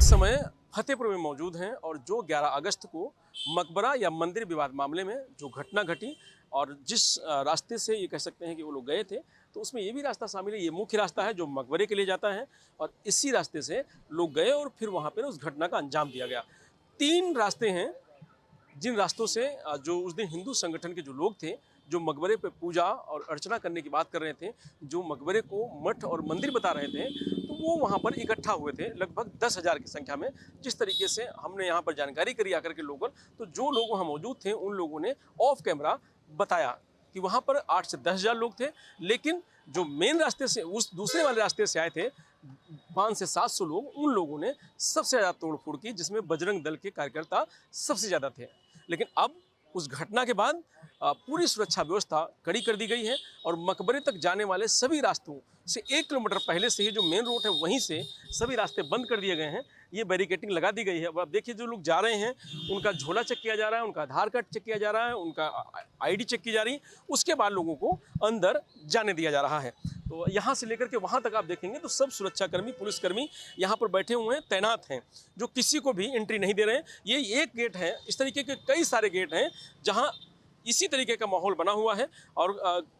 इस समय फतेहपुर में मौजूद हैं और जो 11 अगस्त को मकबरा या मंदिर विवाद मामले में जो घटना घटी और जिस रास्ते से ये कह सकते हैं कि वो लोग गए थे, तो उसमें ये भी रास्ता शामिल है। ये मुख्य रास्ता है जो मकबरे के लिए जाता है और इसी रास्ते से लोग गए और फिर वहाँ पर उस घटना का अंजाम दिया गया। 3 रास्ते हैं जिन रास्तों से जो उस दिन हिंदू संगठन के जो लोग थे, जो मकबरे पे पूजा और अर्चना करने की बात कर रहे थे, जो मकबरे को मठ और मंदिर बता रहे थे, तो वो वहाँ पर इकट्ठा हुए थे लगभग 10,000 की संख्या में। जिस तरीके से हमने यहाँ पर जानकारी करी आकर के लोगों, तो जो लोग वहाँ मौजूद थे उन लोगों ने ऑफ कैमरा बताया कि वहाँ पर 8 से 10,000 लोग थे, लेकिन जो मेन रास्ते से उस दूसरे वाले रास्ते से आए थे 500 से 700 लोग, उन लोगों ने सबसे ज़्यादा तोड़फोड़ की, जिसमें बजरंग दल के कार्यकर्ता सबसे ज़्यादा थे। लेकिन अब उस घटना के बाद पूरी सुरक्षा व्यवस्था कड़ी कर दी गई है और मकबरे तक जाने वाले सभी रास्तों से 1 किलोमीटर पहले से ही जो मेन रोड है वहीं से सभी रास्ते बंद कर दिए गए हैं। ये बैरिकेटिंग लगा दी गई है। अब देखिए जो लोग जा रहे हैं उनका झोला चेक किया जा रहा है, उनका आधार कार्ड चेक किया जा रहा है, उनका आईडी चेक की जा रही है, उसके बाद लोगों को अंदर जाने दिया जा रहा है। तो यहाँ से लेकर के वहाँ तक आप देखेंगे तो सब सुरक्षाकर्मी, पुलिसकर्मी यहाँ पर बैठे हुए हैं, तैनात हैं, जो किसी को भी एंट्री नहीं दे रहे हैं। ये एक गेट है, इस तरीके के कई सारे गेट हैं जहाँ इसी तरीके का माहौल बना हुआ है और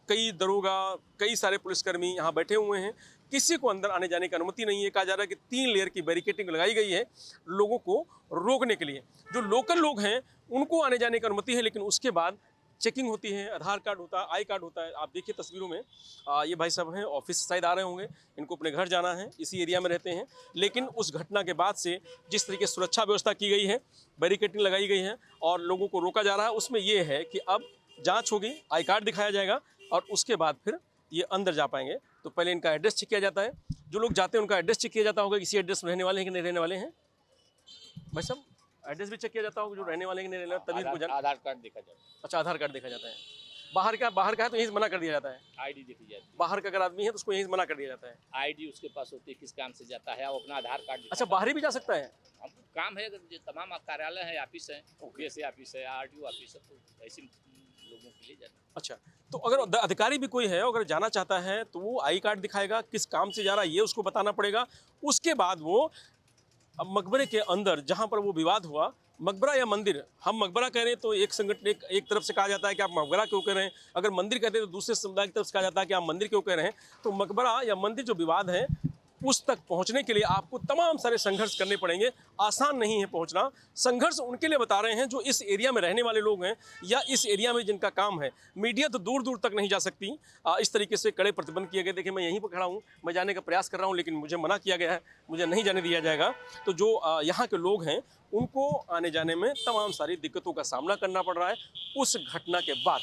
कई दरोगा, कई सारे पुलिसकर्मी यहाँ बैठे हुए हैं। किसी को अंदर आने जाने की अनुमति नहीं है। कहा जा रहा है कि 3 लेयर की बैरिकेटिंग लगाई गई है लोगों को रोकने के लिए। जो लोकल लोग हैं उनको आने जाने की अनुमति है, लेकिन उसके बाद चेकिंग होती है, आधार कार्ड होता है, आई कार्ड होता है। आप देखिए तस्वीरों में ये भाई साहब हैं, ऑफिस शायद आ रहे होंगे, इनको अपने घर जाना है, इसी एरिया में रहते हैं। लेकिन उस घटना के बाद से जिस तरीके सुरक्षा व्यवस्था की गई है, बैरिकेटिंग लगाई गई है और लोगों को रोका जा रहा है, उसमें ये है कि अब जांच होगी, आई कार्ड दिखाया जाएगा और उसके बाद फिर ये अंदर जा पाएंगे। तो पहले इनका एड्रेस चेक किया जाता है। जो लोग जाते हैं उनका एड्रेस चेक किया जाता होगा, इसी एड्रेस में रहने वाले हैं कि नहीं रहने वाले हैं। भाई साहब एड्रेस भी चेक किया जाता होगा, जो रहने वाले हैं कि नहीं रहने वाले, तभी इनको आधार कार्ड देखा जाता है। अच्छा, आधार कार्ड देखा जाता है। बाहर का है तो यहीं से मना कर दिया जाता है। आईडी देखी जाती है। बाहर का अगर आदमी है तो उसको यहीं से मना कर दिया जाता है। आईडी उसके पास होती है, किस काम से जाता है, वो अपना आधार कार्ड अच्छा, बाहर भी जा सकता है। हम काम है, अगर जो तमाम कार्यालय है, ऑफिस है, ओपीएससी ऑफिस है, आरटीओ ऑफिस है, तो ऐसे लोगों के लिए जाना। अच्छा, तो अगर अधिकारी भी कोई है, अगर जाना चाहता है तो वो आई कार्ड दिखाएगा, किस काम से जा रहा है ये उसको बताना पड़ेगा। उसके बाद वो अब मकबरे के अंदर जहाँ पर वो विवाद हुआ, मकबरा या मंदिर, हम मकबरा कह रहे हैं तो एक संगठन एक तरफ से कहा जाता है कि आप मकबरा क्यों कह रहे हैं, अगर मंदिर कहते हैं तो दूसरे समुदाय की तरफ से कहा जाता है कि आप मंदिर क्यों कह रहे हैं। तो मकबरा या मंदिर जो विवाद है उस तक पहुंचने के लिए आपको तमाम सारे संघर्ष करने पड़ेंगे। आसान नहीं है पहुंचना। संघर्ष उनके लिए बता रहे हैं जो इस एरिया में रहने वाले लोग हैं या इस एरिया में जिनका काम है। मीडिया तो दूर दूर तक नहीं जा सकती। इस तरीके से कड़े प्रतिबंध किए गए। देखिए मैं यहीं पर खड़ा हूँ, मैं जाने का प्रयास कर रहा हूँ लेकिन मुझे मना किया गया है, मुझे नहीं जाने दिया जाएगा। तो जो यहाँ के लोग हैं उनको आने जाने में तमाम सारी दिक्कतों का सामना करना पड़ रहा है। उस घटना के बाद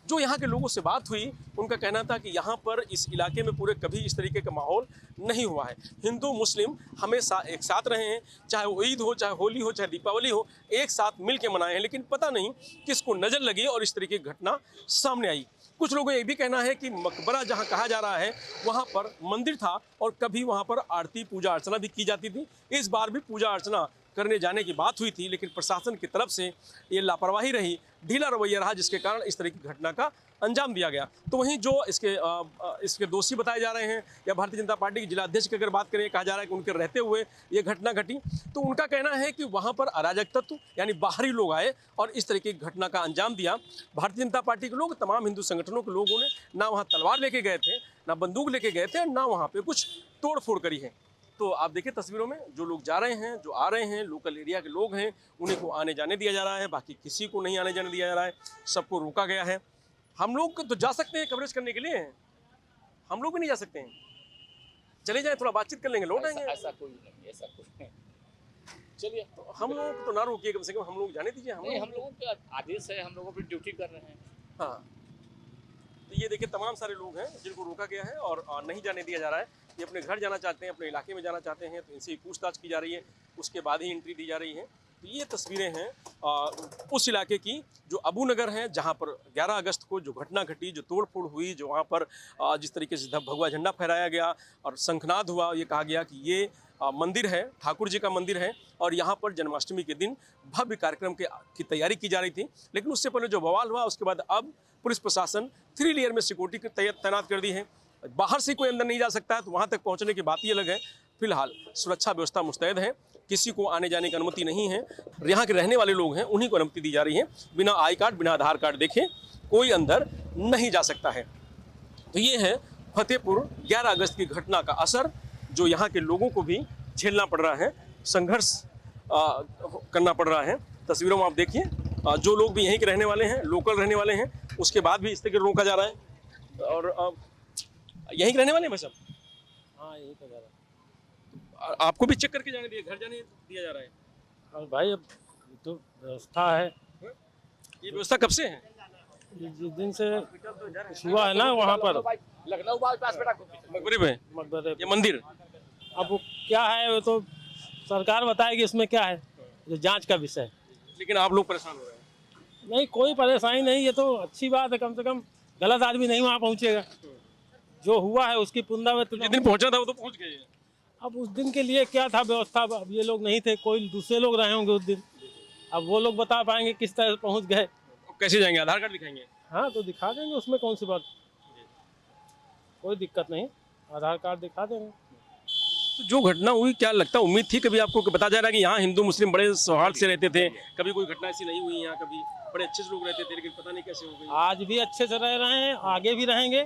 जो यहाँ के लोगों से बात हुई, उनका कहना था कि यहाँ पर इस इलाके में पूरे कभी इस तरीके का माहौल नहीं हुआ है। हिंदू मुस्लिम हमेशा एक साथ रहे हैं, चाहे वो ईद हो, चाहे होली हो, चाहे दीपावली हो, एक साथ मिल के मनाए हैं। लेकिन पता नहीं किसको नज़र लगी और इस तरीके की घटना सामने आई। कुछ लोगों का ये भी कहना है कि मकबरा जहाँ कहा जा रहा है वहाँ पर मंदिर था और कभी वहाँ पर आरती, पूजा अर्चना भी की जाती थी। इस बार भी पूजा अर्चना करने जाने की बात हुई थी, लेकिन प्रशासन की तरफ से ये लापरवाही रही, ढीला रवैया रहा, जिसके कारण इस तरह की घटना का अंजाम दिया गया। तो वहीं जो इसके दोषी बताए जा रहे हैं या भारतीय जनता पार्टी के जिला अध्यक्ष की अगर बात करें, कहा जा रहा है कि उनके रहते हुए ये घटना घटी, तो उनका कहना है कि वहाँ पर अराजक तत्व यानी बाहरी लोग आए और इस तरह की घटना का अंजाम दिया। भारतीय जनता पार्टी के लोग, तमाम हिंदू संगठनों के लोगों ने ना वहाँ तलवार लेके गए थे, ना बंदूक लेके गए थे, ना वहाँ पर कुछ तोड़-फोड़ करी है। तो आप देखिए तस्वीरों में जो लोग जा रहे हैं, जो आ रहे हैं, लोकल एरिया के लोग हैं, उन्हीं को आने जाने दिया जा रहा है, बाकी किसी को नहीं आने जाने दिया जा रहा है, सबको रोका गया है। हम लोग तो जा सकते हैं कवरेज करने के लिए, हम लोग भी नहीं जा सकते हैं। चले जाएं, थोड़ा बातचीत कर लेंगे, लौट आएंगे। ऐसा कोई नहीं, ऐसा कोई नहीं। चलिए, तो हम लोगों को तो ना रोकिए, कम से कम हम लोग जाने दीजिए। हम लोगों का आदेश है, हम लोगों पर ड्यूटी कर रहे हैं। हाँ, तो ये देखिए तमाम सारे लोग हैं जिनको रोका गया है और नहीं जाने दिया जा रहा है। ये अपने घर जाना चाहते हैं, अपने इलाके में जाना चाहते हैं, तो इनसे पूछताछ की जा रही है, उसके बाद ही एंट्री दी जा रही है। तो ये तस्वीरें हैं उस इलाके की जो अबू नगर है, जहाँ पर 11 अगस्त को जो घटना घटी, जो तोड़फोड़ हुई, जो वहाँ पर जिस तरीके से भगवा झंडा फहराया गया और शंखनाद हुआ, ये कहा गया कि ये मंदिर है, ठाकुर जी का मंदिर है और यहाँ पर जन्माष्टमी के दिन भव्य कार्यक्रम की तैयारी की जा रही थी। लेकिन उससे पहले जो बवाल हुआ, उसके बाद अब पुलिस प्रशासन 3 लेयर में सिक्योरिटी तैनात कर दी है। बाहर से कोई अंदर नहीं जा सकता है, तो वहाँ तक पहुँचने की बात ही अलग है। फिलहाल सुरक्षा व्यवस्था मुस्तैद है। किसी को आने जाने की अनुमति नहीं है। यहाँ के रहने वाले लोग हैं उन्हीं को अनुमति दी जा रही है। बिना आई कार्ड, बिना आधार कार्ड देखे कोई अंदर नहीं जा सकता है। तो ये है फतेहपुर 11 अगस्त की घटना का असर, जो यहाँ के लोगों को भी झेलना पड़ रहा है, संघर्ष करना पड़ रहा है। तस्वीरों में आप देखिए, जो लोग भी यहीं के रहने वाले हैं, लोकल रहने वाले हैं, उसके बाद भी इस तरीके रोका जा रहा है। और यहीं के रहने वाले हैं भाई साहब? हाँ यही तो जा रहा आपको भी चेक करके जाने दिया, घर जाने दिया जा रहा है? है। और भाई अब तो व्यवस्था है, ये व्यवस्था कब से है? जिस दिन से हुआ है ना वहाँ पर लखनऊ पास बेटा मकबरे में मकबरे ये मंदिर। अब वो क्या है वो तो सरकार बताएगी इसमें क्या है, जो जांच का विषय है। लेकिन आप लोग परेशान हो रहे हैं। नहीं कोई परेशानी नहीं, ये तो अच्छी बात है, कम से कम गलत आदमी नहीं वहाँ पहुँचेगा। जो हुआ है उसकी पुनरावृत्ति। जिस दिन पहुंचा था वो तो पहुंच गए हैं। अब उस दिन के लिए क्या था व्यवस्था, अब ये लोग नहीं थे, कोई दूसरे लोग रहे होंगे उस दिन, अब वो लोग बता पाएंगे किस तरह से पहुँच गए। कैसे जाएंगे? आधार कार्ड दिखाएंगे? हाँ तो दिखा देंगे, उसमें कौन सी बात, कोई दिक्कत नहीं, आधार कार्ड दिखा देंगे। तो जो घटना हुई, क्या लगता है, उम्मीद थी कभी आपको कि बता जा रहा है कि यहाँ हिंदू मुस्लिम बड़े सौहार्द से रहते थे, कभी कोई घटना ऐसी नहीं हुई यहाँ, कभी बड़े अच्छे से लोग रहते थे, लेकिन पता नहीं कैसे हो गई। आज भी अच्छे से रह रहे हैं, आगे भी रहेंगे,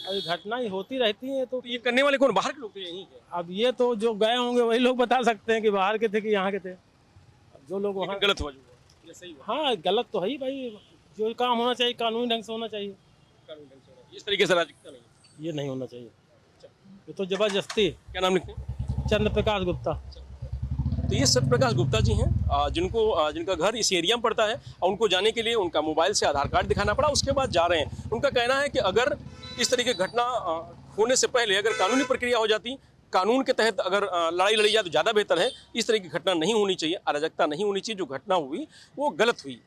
और ये घटना ही होती रहती है। तो तो ये करने वाले कौन? बाहर के लोग थे यहीं के? अब ये तो जो गए होंगे वही लोग बता सकते हैं कि बाहर के थे कि यहाँ के थे। अब जो लोग वहाँ, गलत हुआ जो हुआ, ये सही हुआ? हाँ गलत तो है ही भाई, जो काम होना चाहिए कानूनी ढंग से होना चाहिए, कानूनी ढंग से होना। इस तरीके से राजनीतिकता नहीं। ये नहीं होना चाहिए, ये तो जबरदस्ती। क्या नाम लिखते हैं? चंद्र प्रकाश गुप्ता। तो ये सत्य प्रकाश गुप्ता जी हैं, जिनका घर इस एरिया में पड़ता है, और उनको जाने के लिए उनका मोबाइल से आधार कार्ड दिखाना पड़ा, उसके बाद जा रहे हैं। उनका कहना है कि अगर इस तरीके की घटना होने से पहले अगर कानूनी प्रक्रिया हो जाती, कानून के तहत अगर लड़ाई लड़ी जाए तो ज़्यादा बेहतर है। इस तरह की घटना नहीं होनी चाहिए, अराजकता नहीं होनी चाहिए। जो घटना हुई वो गलत हुई।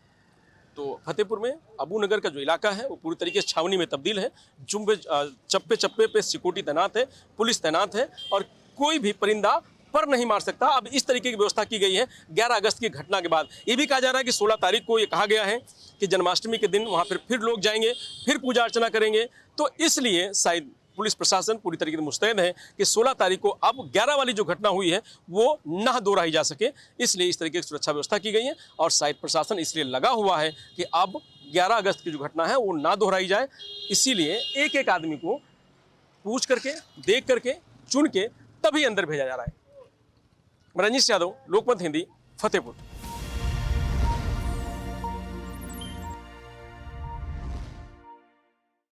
तो फतेहपुर में अबू नगर का जो इलाका है वो पूरी तरीके से छावनी में तब्दील है। चप्पे चप्पे पे सिक्योरिटी तैनात है, पुलिस तैनात है, और कोई भी परिंदा पर नहीं मार सकता। अब इस तरीके की व्यवस्था की गई है 11 अगस्त की घटना के बाद। ये भी कहा जा रहा है कि 16 तारीख को ये कहा गया है कि जन्माष्टमी के दिन वहाँ फिर लोग जाएंगे, फिर पूजा अर्चना करेंगे। तो इसलिए शायद पुलिस प्रशासन पूरी तरीके से मुस्तैद है कि 16 तारीख को अब 11 वाली जो घटना हुई है वो ना दोहराई जा सके, इसलिए इस तरीके की सुरक्षा व्यवस्था की गई है। और शायद प्रशासन इसलिए लगा हुआ है कि अब 11 अगस्त की जो घटना है वो ना दोहराई जाए। इसीलिए एक एक आदमी को पूछ करके, देख करके, चुन के तभी अंदर भेजा जा रहा है। रंजीश यादव, लोकमत हिंदी, फतेहपुर।